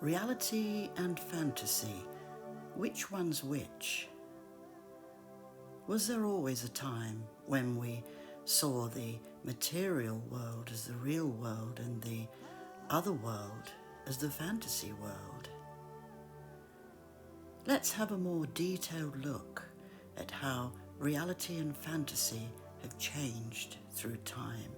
Reality and fantasy, which one's which? Was there always a time when we saw the material world as the real world and the other world as the fantasy world? Let's have a more detailed look at how reality and fantasy have changed through time.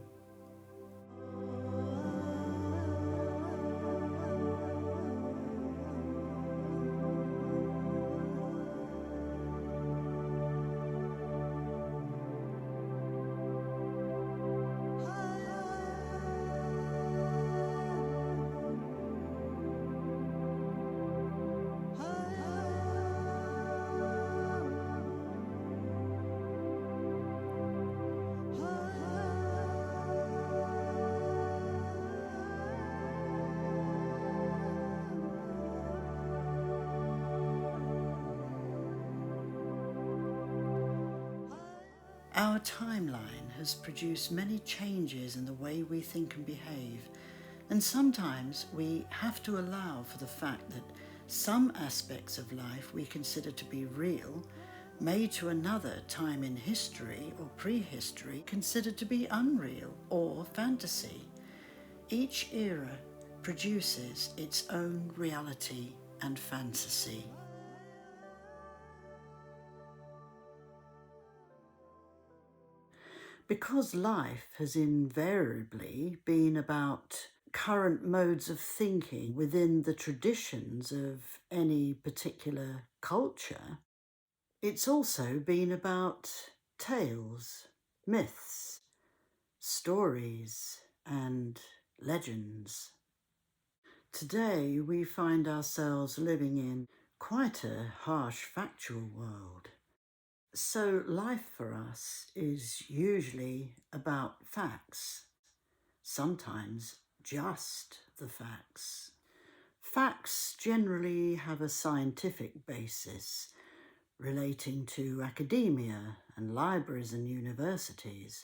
Our timeline has produced many changes in the way we think and behave, and sometimes we have to allow for the fact that some aspects of life we consider to be real may to another time in history or prehistory considered to be unreal or fantasy. Each era produces its own reality and fantasy. Because life has invariably been about current modes of thinking within the traditions of any particular culture, it's also been about tales, myths, stories, and legends. Today we find ourselves living in quite a harsh factual world. So life for us is usually about facts, sometimes just the facts. Facts generally have a scientific basis relating to academia and libraries and universities,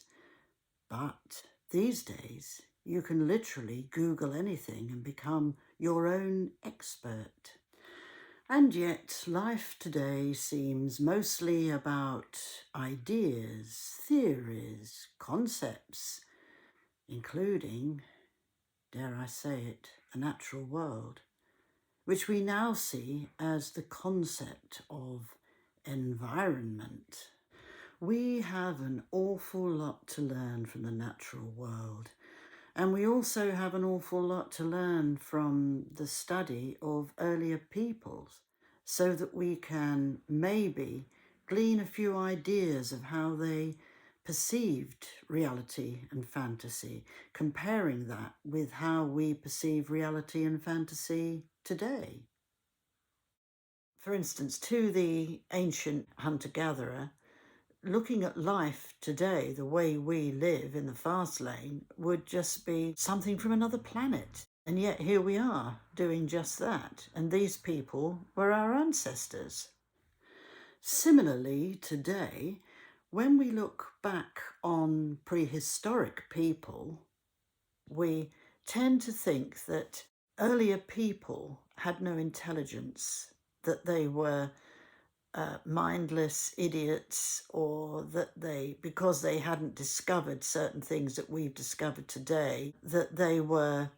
but these days you can literally Google anything and become your own expert. And yet, life today seems mostly about ideas, theories, concepts, including, dare I say it, the natural world, which we now see as the concept of environment. We have an awful lot to learn from the natural world, and we also have an awful lot to learn from the study of earlier peoples, so that we can maybe glean a few ideas of how they perceived reality and fantasy, comparing that with how we perceive reality and fantasy today. For instance, to the ancient hunter-gatherer, looking at life today, the way we live in the fast lane, would just be something from another planet. And yet here we are doing just that. And these people were our ancestors. Similarly, today, when we look back on prehistoric people, we tend to think that earlier people had no intelligence, that they were mindless idiots, or that because they hadn't discovered certain things that we've discovered today, that they were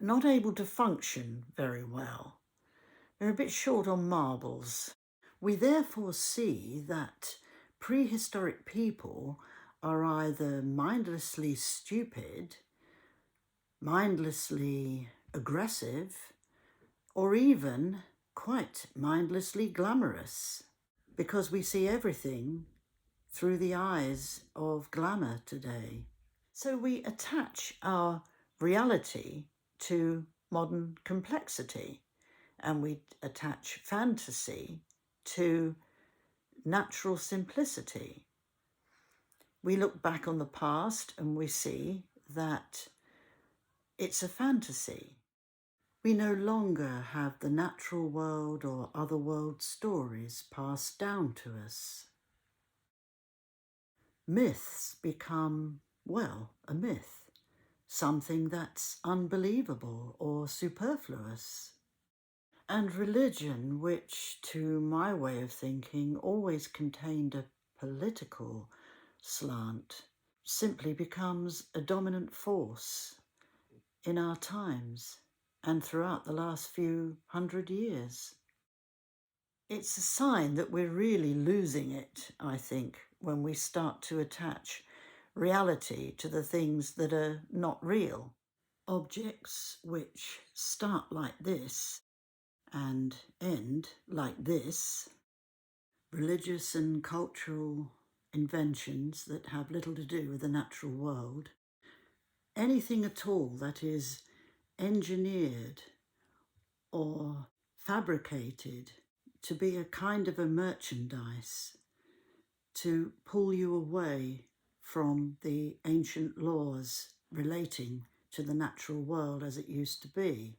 not able to function very well. They're a bit short on marbles. We therefore see that prehistoric people are either mindlessly stupid, mindlessly aggressive, or even quite mindlessly glamorous, because we see everything through the eyes of glamour today. So we attach our reality to modern complexity, and we attach fantasy to natural simplicity. We look back on the past and we see that it's a fantasy. We no longer have the natural world or other world stories passed down to us. Myths become, well, a myth. something that's unbelievable or superfluous. And religion, which to my way of thinking always contained a political slant, simply becomes a dominant force in our times and throughout the last few hundred years. It's a sign that we're really losing it, I think, when we start to attach reality to the things that are not real. Objects which start like this and end like this, religious and cultural inventions that have little to do with the natural world, anything at all that is engineered or fabricated to be a kind of a merchandise to pull you away from the ancient laws relating to the natural world as it used to be.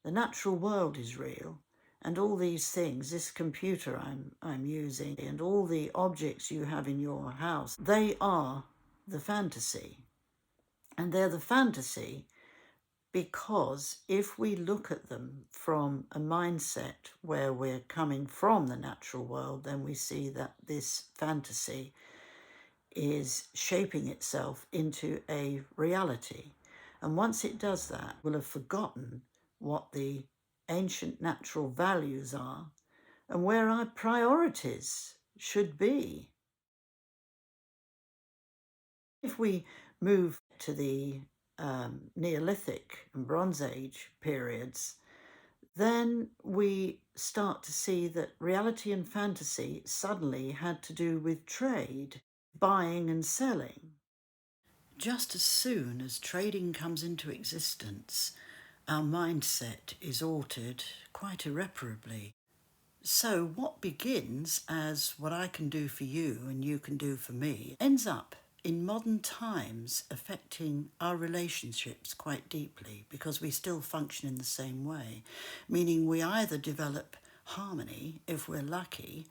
The natural world is real, and all these things, this computer I'm using, and all the objects you have in your house, they are the fantasy. And they're the fantasy because if we look at them from a mindset where we're coming from the natural world, then we see that this fantasy is shaping itself into a reality. And once it does that, we'll have forgotten what the ancient natural values are and where our priorities should be. If we move to the Neolithic and Bronze Age periods, then we start to see that reality and fantasy suddenly had to do with trade, buying and selling. Just as soon as trading comes into existence, our mindset is altered quite irreparably. So what begins as what I can do for you and you can do for me ends up in modern times affecting our relationships quite deeply because we still function in the same way, meaning we either develop harmony if we're lucky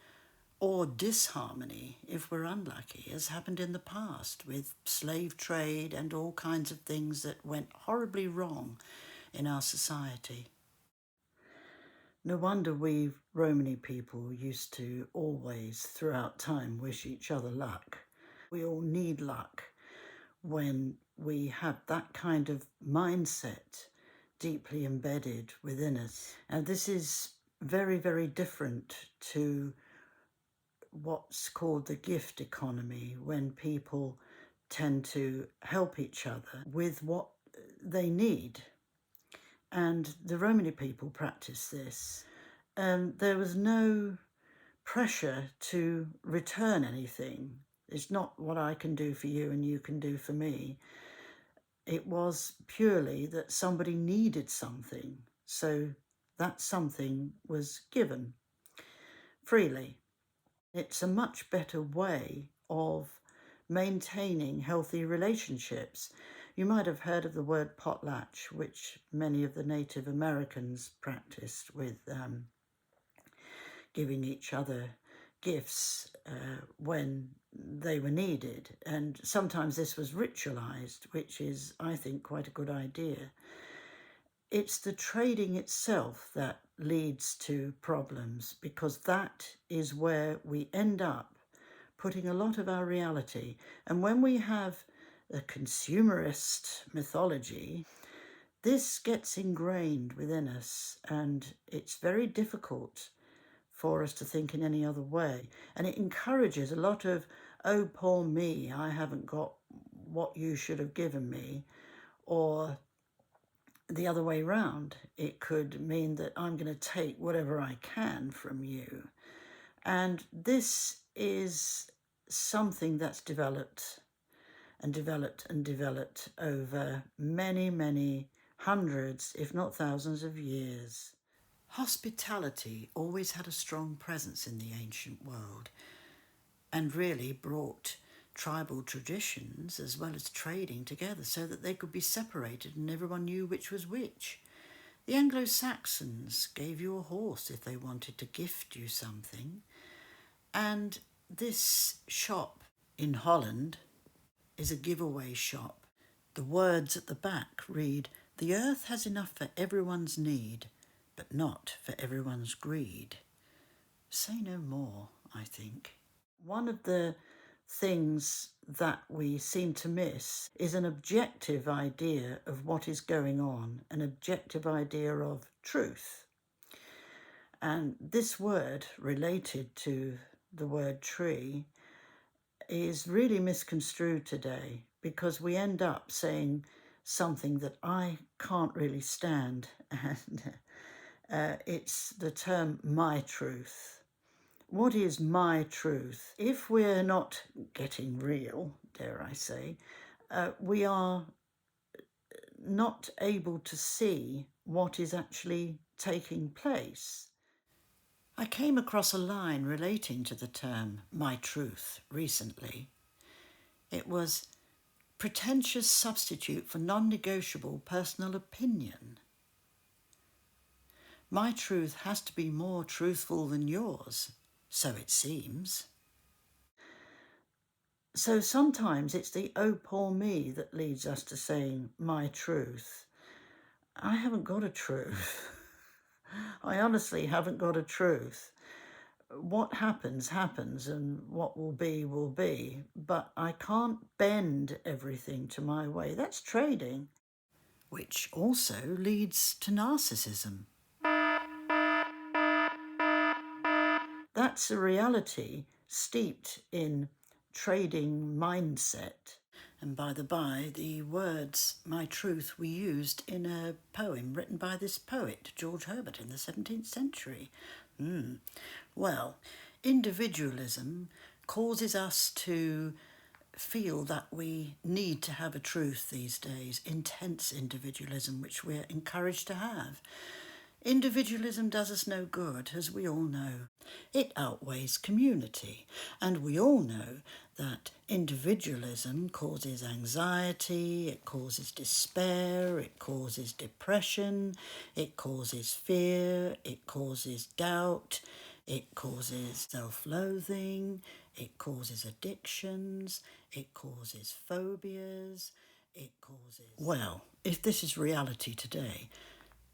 or disharmony if we're unlucky, as happened in the past with slave trade and all kinds of things that went horribly wrong in our society. No wonder we Romany people used to always, throughout time, wish each other luck. We all need luck when we have that kind of mindset deeply embedded within us. And this is very, very different to what's called the gift economy, when people tend to help each other with what they need. And the Romany people practice this. There was no pressure to return anything. It's not what I can do for you and you can do for me. It was purely that somebody needed something, so that something was given freely. It's a much better way of maintaining healthy relationships. You might have heard of the word potlatch, which many of the Native Americans practiced with giving each other gifts when they were needed. And sometimes this was ritualized, which is, I think, quite a good idea. It's the trading itself that leads to problems, because that is where we end up putting a lot of our reality. And when we have a consumerist mythology, this gets ingrained within us, and it's very difficult for us to think in any other way. And it encourages a lot of, oh, poor me, I haven't got what you should have given me, or the other way round. It could mean that I'm going to take whatever I can from you. And this is something that's developed and developed and developed over many, many hundreds, if not thousands of years. Hospitality always had a strong presence in the ancient world and really brought tribal traditions as well as trading together so that they could be separated and everyone knew which was which. The Anglo-Saxons gave you a horse if they wanted to gift you something. And this shop in Holland is a giveaway shop. The words at the back read, "The earth has enough for everyone's need, but not for everyone's greed." Say no more, I think. One of the things that we seem to miss is an objective idea of what is going on, an objective idea of truth. And this word, related to the word tree, is really misconstrued today because we end up saying something that I can't really stand, and it's the term "my truth." What is my truth? If we're not getting real, dare I say, we are not able to see what is actually taking place. I came across a line relating to the term "my truth" recently. It was pretentious substitute for non-negotiable personal opinion. My truth has to be more truthful than yours, so it seems. So sometimes it's the "oh, poor me" that leads us to saying "my truth." I haven't got a truth. I honestly haven't got a truth. What happens, happens, and what will be, but I can't bend everything to my way. That's trading, which also leads to narcissism. That's a reality steeped in trading mindset. And by the by, the words "my truth" were used in a poem written by this poet, George Herbert, in the 17th century. Well, individualism causes us to feel that we need to have a truth these days, intense individualism, which we're encouraged to have. Individualism does us no good, as we all know. It outweighs community, and we all know that individualism causes anxiety, it causes despair, it causes depression, it causes fear, it causes doubt, it causes self-loathing, it causes addictions, it causes phobias, it causes... Well, if this is reality today,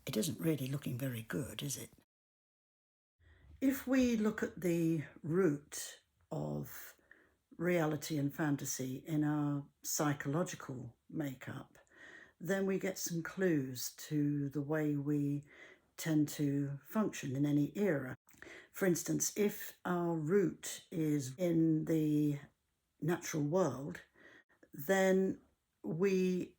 it isn't really looking very good, is it? If we look at the root of reality and fantasy in our psychological makeup, then we get some clues to the way we tend to function in any era. For instance, if our root is in the natural world, then we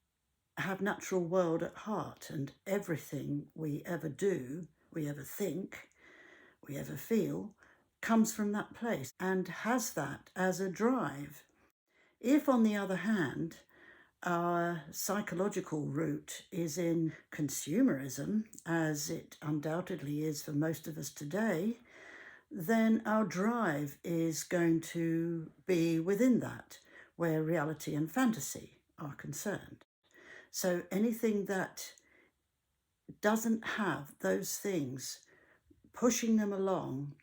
have natural world at heart, and everything we ever do, we ever think, we ever feel, comes from that place and has that as a drive. If, on the other hand, our psychological root is in consumerism, as it undoubtedly is for most of us today, then our drive is going to be within that, where reality and fantasy are concerned. So anything that doesn't have those things pushing them along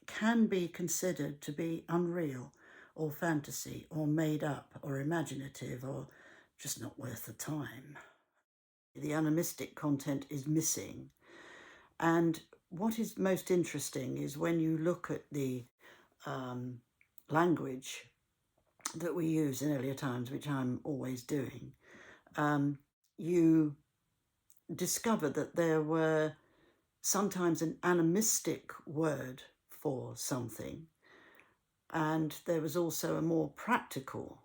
can be considered to be unreal or fantasy or made up or imaginative or just not worth the time. The animistic content is missing. And what is most interesting is when you look at the language that we use in earlier times, which I'm always doing, you discover that there were sometimes an animistic word for something, and there was also a more practical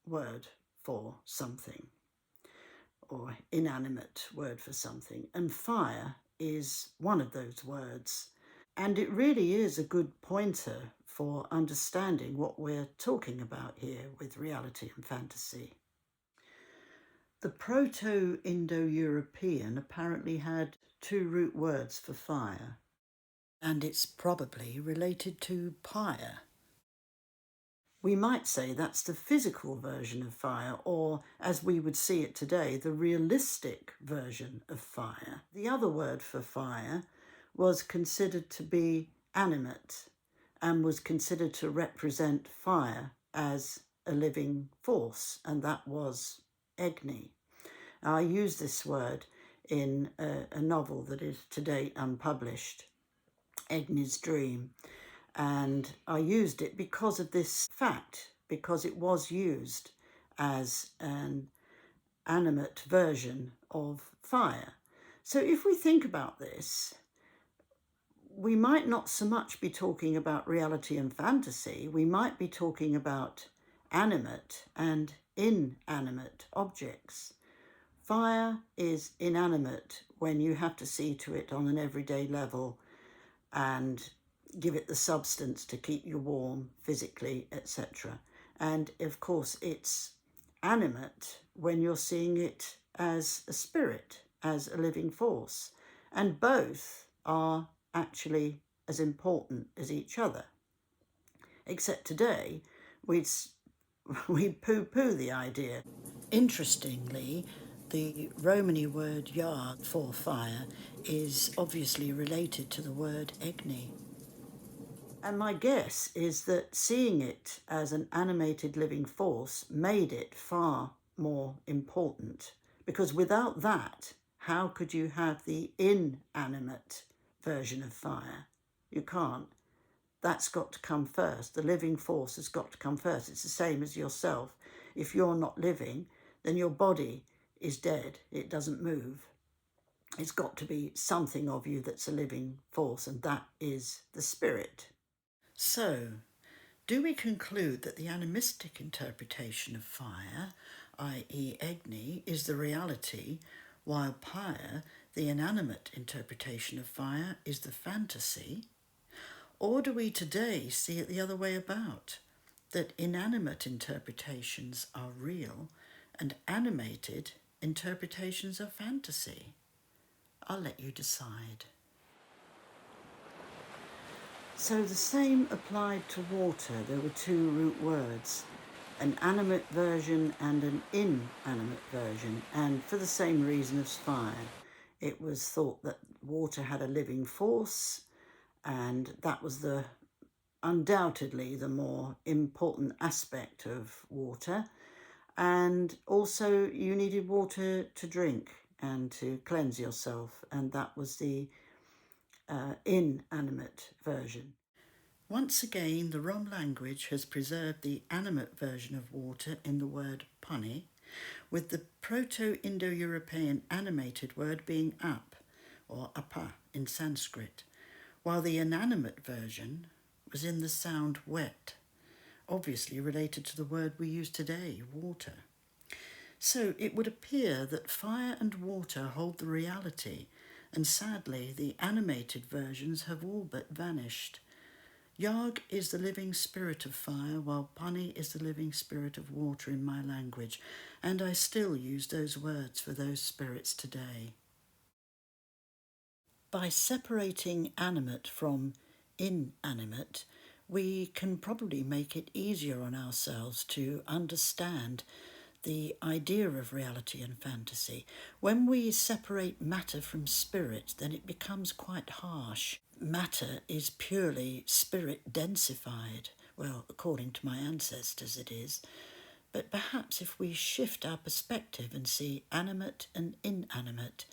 word for something, or inanimate word for something, and fire is one of those words. And it really is a good pointer for understanding what we're talking about here with reality and fantasy. The Proto-Indo-European apparently had two root words for fire, and it's probably related to pyre. We might say that's the physical version of fire, or as we would see it today, the realistic version of fire. The other word for fire was considered to be animate and was considered to represent fire as a living force, and that was egni. I use this word in a novel that is to date unpublished, Egni's Dream, and I used it because of this fact, because it was used as an animate version of fire. So if we think about this, we might not so much be talking about reality and fantasy, we might be talking about animate and inanimate objects. Fire is inanimate when you have to see to it on an everyday level and give it the substance to keep you warm physically, etc. And of course, it's animate when you're seeing it as a spirit, as a living force. And both are actually as important as each other. Except today, we poo-poo the idea. Interestingly, the Romany word yard for fire is obviously related to the word egni. And my guess is that seeing it as an animated living force made it far more important, because without that, how could you have the inanimate version of fire? You can't. That's got to come first. The living force has got to come first. It's the same as yourself. If you're not living, then your body is dead. It doesn't move. It's got to be something of you that's a living force, and that is the spirit. So, do we conclude that the animistic interpretation of fire, i.e. egni, is the reality, while pyre, the inanimate interpretation of fire, is the fantasy? Or do we today see it the other way about, that inanimate interpretations are real and animated interpretations are fantasy? I'll let you decide. So the same applied to water. There were two root words, an animate version and an inanimate version, and for the same reason as fire. It was thought that water had a living force, and that was undoubtedly the more important aspect of water. And also you needed water to drink and to cleanse yourself, and that was the inanimate version. Once again, the Rom language has preserved the animate version of water in the word pani, with the Proto-Indo-European animated word being ap, or apa in Sanskrit, while the inanimate version was in the sound wet, obviously related to the word we use today, water. So it would appear that fire and water hold the reality, and sadly the animated versions have all but vanished. Yag is the living spirit of fire, while Pani is the living spirit of water in my language, and I still use those words for those spirits today. By separating animate from inanimate, we can probably make it easier on ourselves to understand the idea of reality and fantasy. When we separate matter from spirit, then it becomes quite harsh. Matter is purely spirit densified. Well, according to my ancestors it is. But perhaps if we shift our perspective and see animate and inanimate,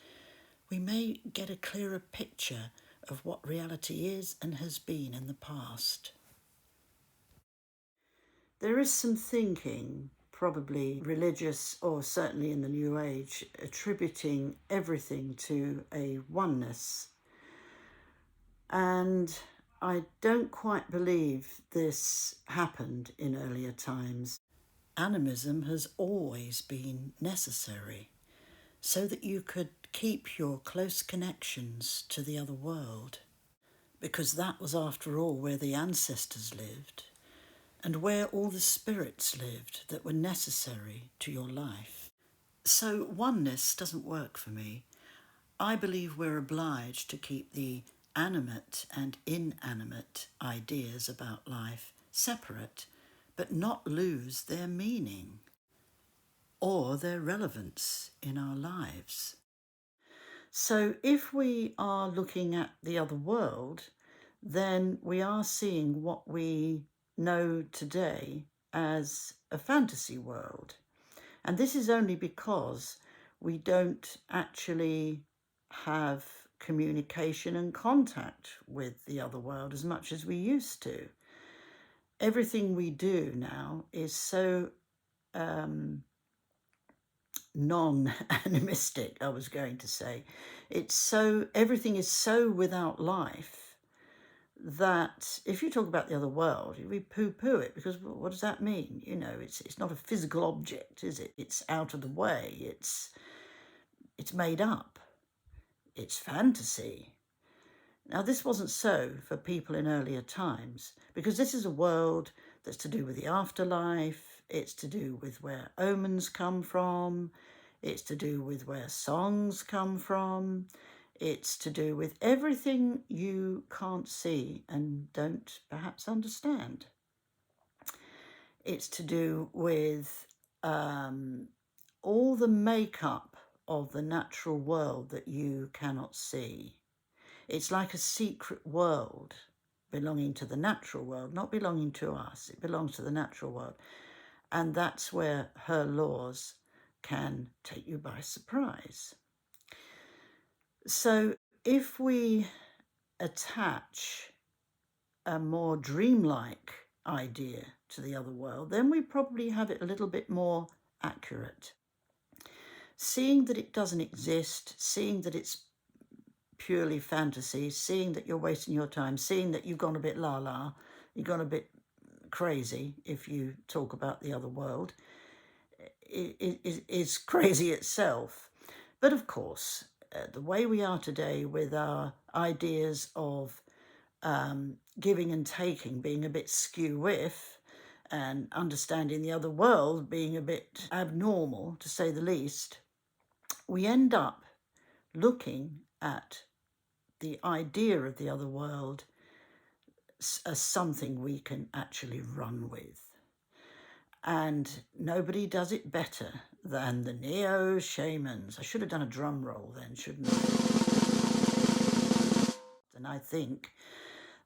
we may get a clearer picture of what reality is and has been in the past. There is some thinking, probably religious or certainly in the New Age, attributing everything to a oneness. And I don't quite believe this happened in earlier times. Animism has always been necessary so that you could keep your close connections to the other world, because that was, after all, where the ancestors lived and where all the spirits lived that were necessary to your life. So oneness doesn't work for me. I believe we're obliged to keep the animate and inanimate ideas about life separate, but not lose their meaning or their relevance in our lives. So if we are looking at the other world, then we are seeing what we know today as a fantasy world. And this is only because we don't actually have communication and contact with the other world as much as we used to. Everything we do now is so non-animistic, I was going to say. Everything is so without life that if you talk about the other world, we poo-poo it, because what does that mean? You know, it's not a physical object, is it? It's out of the way. It's made up. It's fantasy. Now, this wasn't so for people in earlier times, because this is a world that's to do with the afterlife. It's to do with where omens come from. It's to do with where songs come from. It's to do with everything you can't see and don't perhaps understand. It's to do with all the makeup of the natural world that you cannot see. It's like a secret world belonging to the natural world, not belonging to us. It belongs to the natural world. And that's where her laws can take you by surprise. So if we attach a more dreamlike idea to the other world, then we probably have it a little bit more accurate. Seeing that it doesn't exist, seeing that it's purely fantasy, seeing that you're wasting your time, seeing that you've gone a bit la-la, you've gone a bit crazy if you talk about the other world, is crazy itself. But of course, the way we are today with our ideas of giving and taking being a bit skew-whiff, and understanding the other world being a bit abnormal, to say the least, we end up looking at the idea of the other world as something we can actually run with. And nobody does it better than the neo-shamans. I should have done a drum roll then, shouldn't I? And I think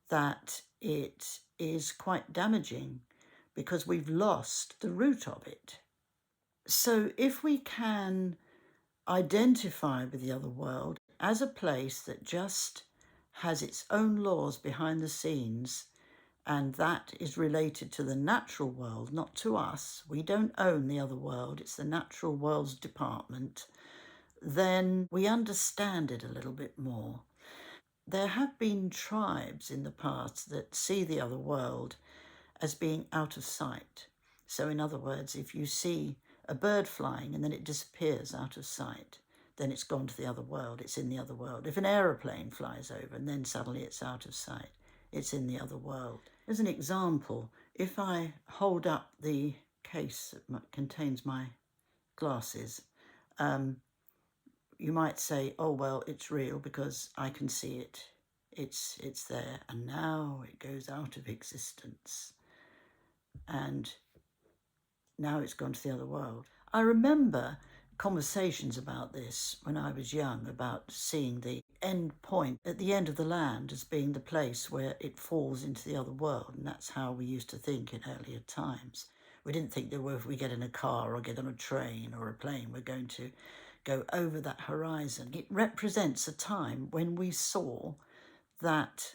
that it is quite damaging because we've lost the root of it. So if we can identify with the other world as a place that just has its own laws behind the scenes, and that is related to the natural world, not to us. We don't own the other world. It's the natural world's department. Then we understand it a little bit more. There have been tribes in the past that see the other world as being out of sight. So in other words, if you see a bird flying and then it disappears out of sight, then it's gone to the other world, it's in the other world. If an aeroplane flies over and then suddenly it's out of sight, it's in the other world. As an example, if I hold up the case that contains my glasses, you might say, oh, well, it's real because I can see it. It's there, and now it goes out of existence. And now it's gone to the other world. I remember conversations about this when I was young, about seeing the end point at the end of the land as being the place where it falls into the other world. And that's how we used to think in earlier times. We didn't think that if we get in a car or get on a train or a plane, we're going to go over that horizon. It represents a time when we saw that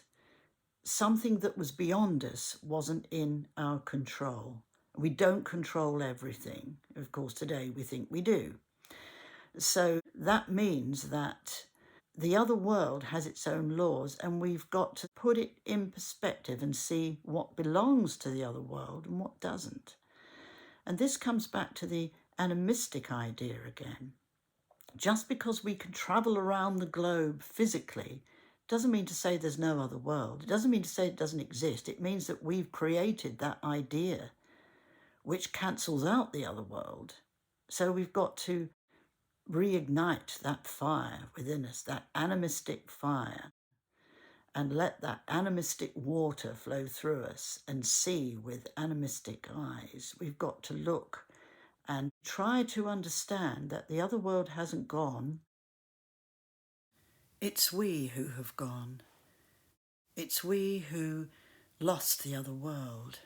something that was beyond us wasn't in our control. We don't control everything. Of course, today we think we do. So that means that the other world has its own laws, and we've got to put it in perspective and see what belongs to the other world and what doesn't. And this comes back to the animistic idea again. Just because we can travel around the globe physically doesn't mean to say there's no other world. It doesn't mean to say it doesn't exist. It means that we've created that idea which cancels out the other world. So we've got to reignite that fire within us, that animistic fire, and let that animistic water flow through us and see with animistic eyes. We've got to look and try to understand that the other world hasn't gone. It's we who have gone. It's we who lost the other world.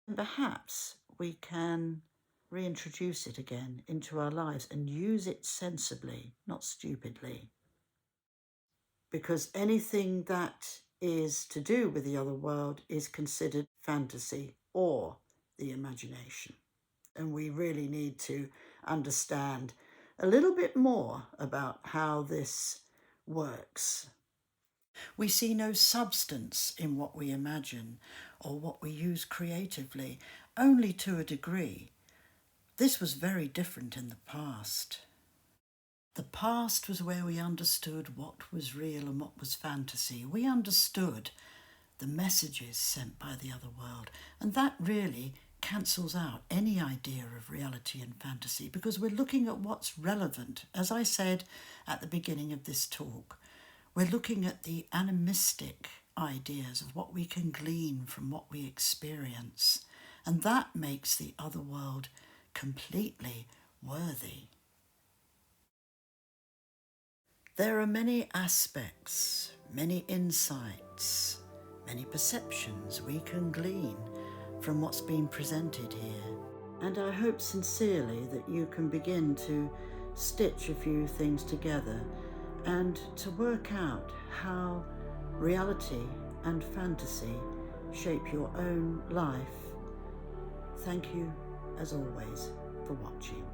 And perhaps we can reintroduce it again into our lives and use it sensibly, not stupidly. Because anything that is to do with the other world is considered fantasy or the imagination. And we really need to understand a little bit more about how this works. We see no substance in what we imagine or what we use creatively, only to a degree. This was very different in the past. The past was where we understood what was real and what was fantasy. We understood the messages sent by the other world, and that really cancels out any idea of reality and fantasy because we're looking at what's relevant. As I said at the beginning of this talk, we're looking at the animistic ideas of what we can glean from what we experience, and that makes the other world completely worthy. There are many aspects, many insights, many perceptions we can glean from what's been presented here. And I hope sincerely that you can begin to stitch a few things together and to work out how reality and fantasy shape your own life. Thank you, as always, for watching.